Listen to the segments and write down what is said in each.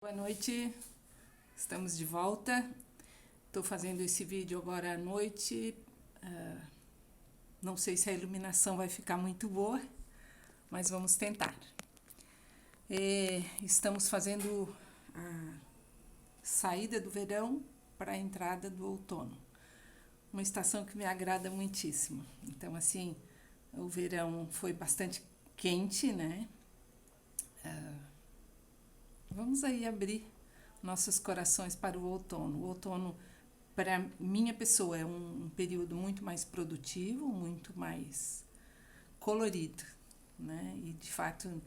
Boa noite, estamos de volta. Estou fazendo esse vídeo agora à noite. Não sei se a iluminação vai ficar muito boa, mas vamos tentar. Estamos fazendo a saída do verão para a entrada do outono. Uma estação que me agrada muitíssimo. Então, assim, o verão foi bastante quente, né? Vamos aí abrir nossos corações para o outono. O outono, para minha pessoa, é um período muito mais produtivo, muito mais colorido, né? E, de fato,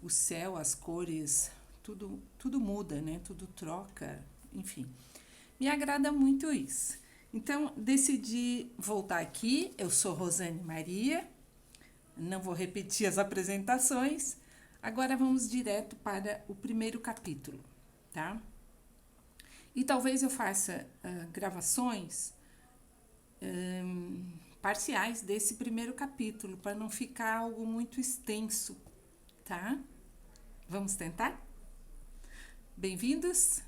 o céu, as cores, tudo muda, né? Tudo troca, enfim. Me agrada muito isso. Então, decidi voltar aqui. Eu sou Rosane Maria, não vou repetir as apresentações. Agora vamos direto para o primeiro capítulo, tá? E talvez eu faça gravações parciais desse primeiro capítulo, para não ficar algo muito extenso, tá? Vamos tentar? Bem-vindos,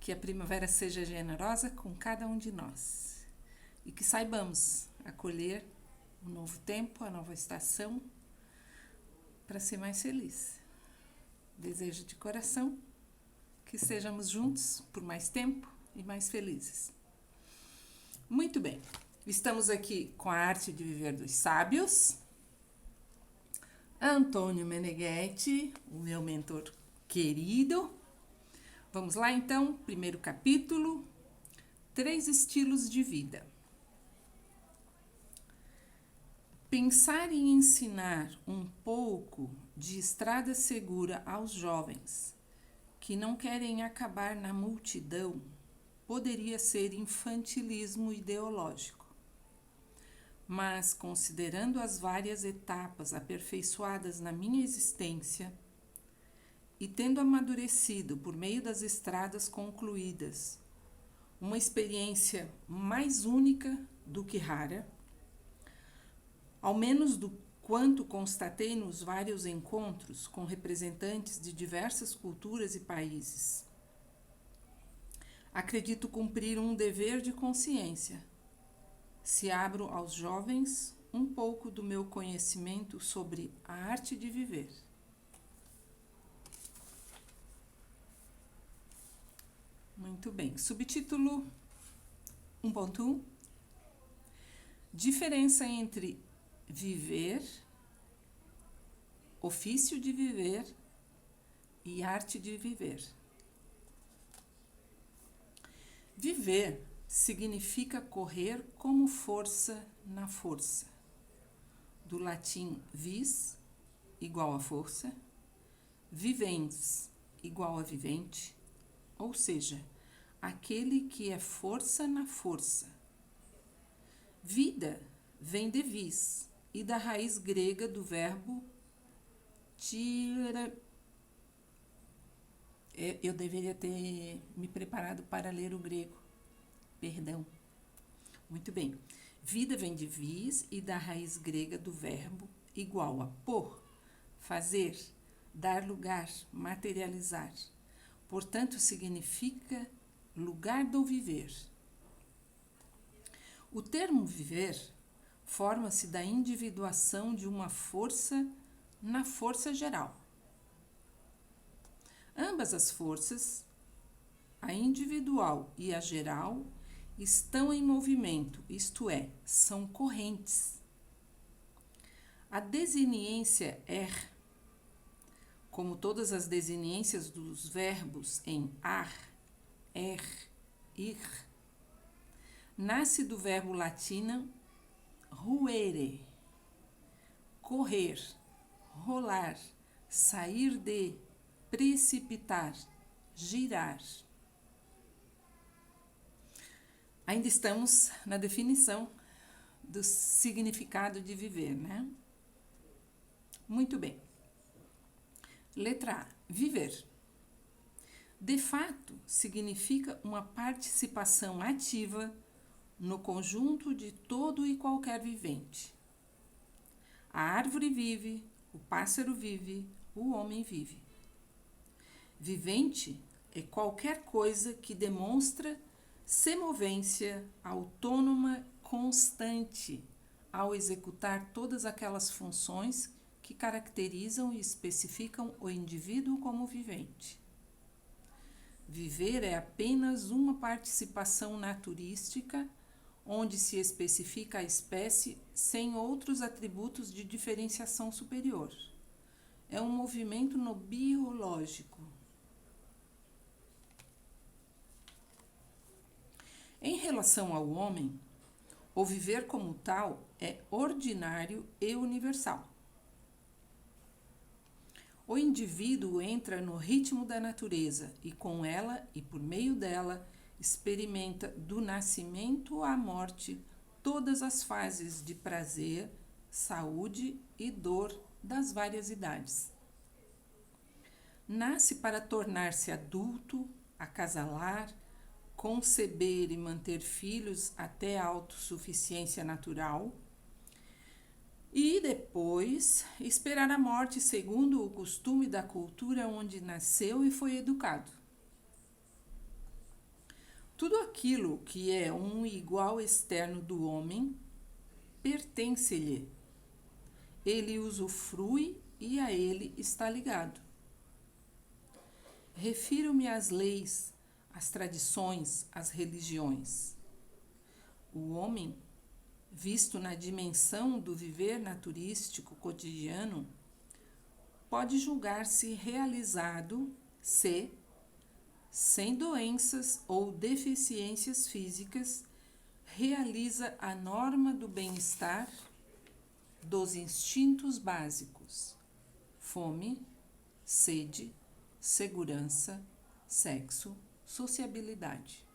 que a primavera seja generosa com cada um de nós e que saibamos acolher o novo tempo, a nova estação, para ser mais feliz. Desejo de coração que estejamos juntos por mais tempo e mais felizes. Muito bem, estamos aqui com a Arte de Viver dos Sábios, Antônio Meneghetti, o meu mentor querido. Vamos lá então, primeiro capítulo, 3 estilos de vida. Pensar em ensinar um pouco de estrada segura aos jovens que não querem acabar na multidão poderia ser infantilismo ideológico. Mas, considerando as várias etapas aperfeiçoadas na minha existência e tendo amadurecido por meio das estradas concluídas, uma experiência mais única do que rara, ao menos do quanto constatei nos vários encontros com representantes de diversas culturas e países. Acredito cumprir um dever de consciência, se abro aos jovens um pouco do meu conhecimento sobre a arte de viver. Muito bem. Subtítulo 1.1. Diferença entre viver, ofício de viver e arte de viver. Viver significa correr como força na força. Do latim vis, igual a força, vivens, igual a vivente, ou seja, aquele que é força na força. Vida vem de vis e da raiz grega do verbo tira. Eu deveria ter me preparado para ler o grego. Perdão. Muito bem. Vida vem de vis e da raiz grega do verbo igual a por, fazer, dar lugar, materializar. Portanto, significa lugar do viver. O termo viver forma-se da individuação de uma força na força geral. Ambas as forças, a individual e a geral, estão em movimento, isto é, são correntes. A desiniência como todas as desiniências dos verbos em ar, ir, nasce do verbo latino ruere, correr, rolar, sair de, precipitar, girar. Ainda estamos na definição do significado de viver, né? Muito bem. Letra A. Viver. De fato, significa uma participação ativa no conjunto de todo e qualquer vivente. A árvore vive, o pássaro vive, o homem vive. Vivente é qualquer coisa que demonstra semovência autônoma constante ao executar todas aquelas funções que caracterizam e especificam o indivíduo como vivente. Viver é apenas uma participação naturística, onde se especifica a espécie sem outros atributos de diferenciação superior. É um movimento no biológico. Em relação ao homem, o viver como tal é ordinário e universal. O indivíduo entra no ritmo da natureza e com ela e por meio dela experimenta do nascimento à morte todas as fases de prazer, saúde e dor das várias idades. Nasce para tornar-se adulto, acasalar, conceber e manter filhos até a autossuficiência natural e depois esperar a morte segundo o costume da cultura onde nasceu e foi educado. Tudo aquilo que é um igual externo do homem pertence-lhe. Ele usufrui e a ele está ligado. Refiro-me às leis, às tradições, às religiões. O homem, visto na dimensão do viver naturístico cotidiano, pode julgar-se realizado se, sem doenças ou deficiências físicas, realiza a norma do bem-estar dos instintos básicos: fome, sede, segurança, sexo, sociabilidade.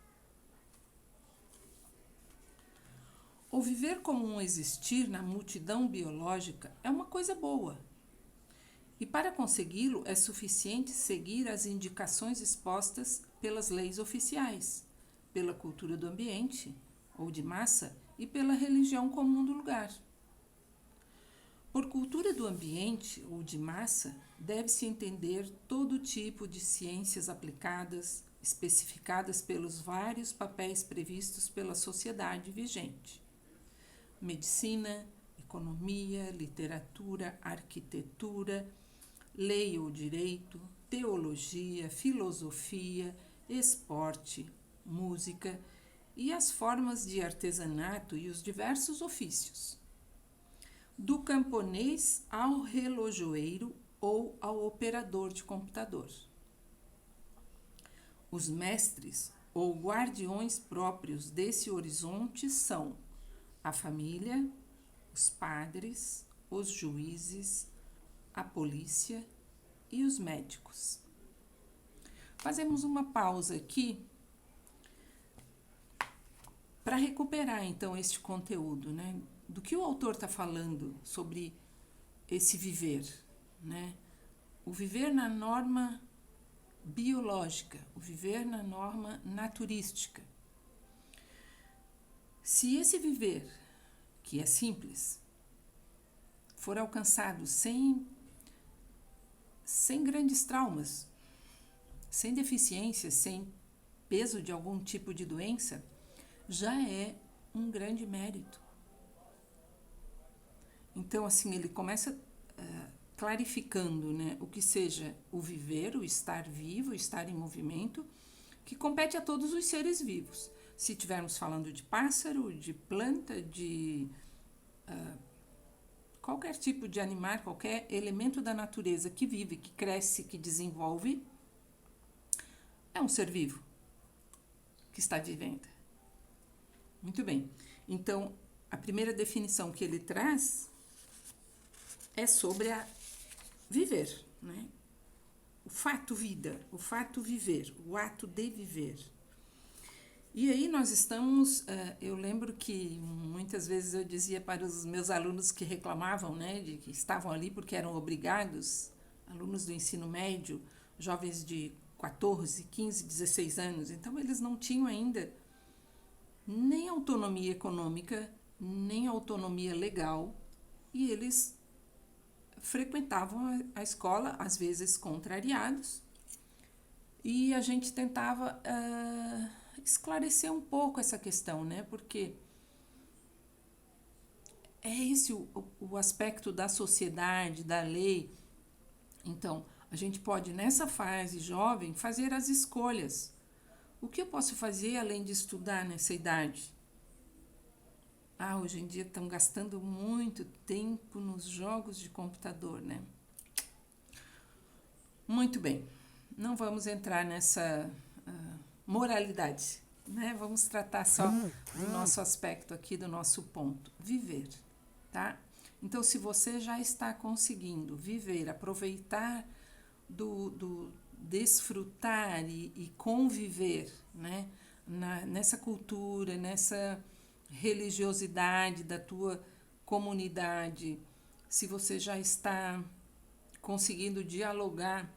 O viver como um existir na multidão biológica é uma coisa boa. E para consegui-lo é suficiente seguir as indicações expostas pelas leis oficiais, pela cultura do ambiente ou de massa e pela religião comum do lugar. Por cultura do ambiente ou de massa, deve-se entender todo tipo de ciências aplicadas, especificadas pelos vários papéis previstos pela sociedade vigente. Medicina, economia, literatura, arquitetura, lei ou direito, teologia, filosofia, esporte, música e as formas de artesanato e os diversos ofícios. Do camponês ao relojoeiro ou ao operador de computador. Os mestres ou guardiões próprios desse horizonte são a família, os padres, os juízes, a polícia e os médicos. Fazemos uma pausa aqui para recuperar então este conteúdo, né? Do que o autor está falando sobre esse viver, né? O viver na norma biológica, o viver na norma naturística. Se esse viver, que é simples, for alcançado sem grandes traumas, sem deficiências, sem peso de algum tipo de doença, já é um grande mérito. Então, assim, ele começa clarificando, né, o que seja o viver, o estar vivo, o estar em movimento, que compete a todos os seres vivos. Se estivermos falando de pássaro, de planta, de qualquer tipo de animal, qualquer elemento da natureza que vive, que cresce, que desenvolve, é um ser vivo que está vivendo. Muito bem. Então, a primeira definição que ele traz é sobre a viver, né? O fato vida, o fato viver, o ato de viver. E aí nós estamos, eu lembro que muitas vezes eu dizia para os meus alunos que reclamavam, né, de que estavam ali porque eram obrigados, alunos do ensino médio, jovens de 14, 15, 16 anos, então eles não tinham ainda nem autonomia econômica, nem autonomia legal, e eles frequentavam a escola, às vezes contrariados, E a gente tentava esclarecer um pouco essa questão, né? Porque é esse o aspecto da sociedade, da lei. Então, a gente pode, nessa fase jovem, fazer as escolhas. O que eu posso fazer além de estudar nessa idade? Hoje em dia estão gastando muito tempo nos jogos de computador, né? Muito bem, não vamos entrar nessa moralidade, né? Vamos tratar só do nosso aspecto aqui, do nosso ponto. Viver, tá? Então, se você já está conseguindo viver, aproveitar do desfrutar e conviver, né? Nessa cultura, nessa religiosidade da tua comunidade, se você já está conseguindo dialogar,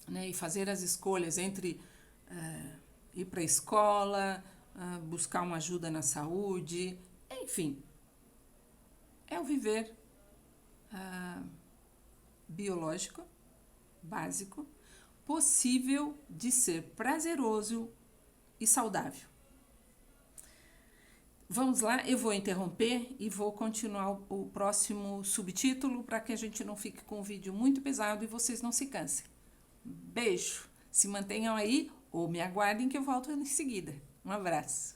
né, e fazer as escolhas entre ir para a escola, buscar uma ajuda na saúde, enfim, é o viver biológico, básico, possível de ser prazeroso e saudável. Vamos lá, eu vou interromper e vou continuar o próximo subtítulo para que a gente não fique com o vídeo muito pesado e vocês não se cansem. Beijo, se mantenham aí ou me aguardem que eu volto em seguida. Um abraço.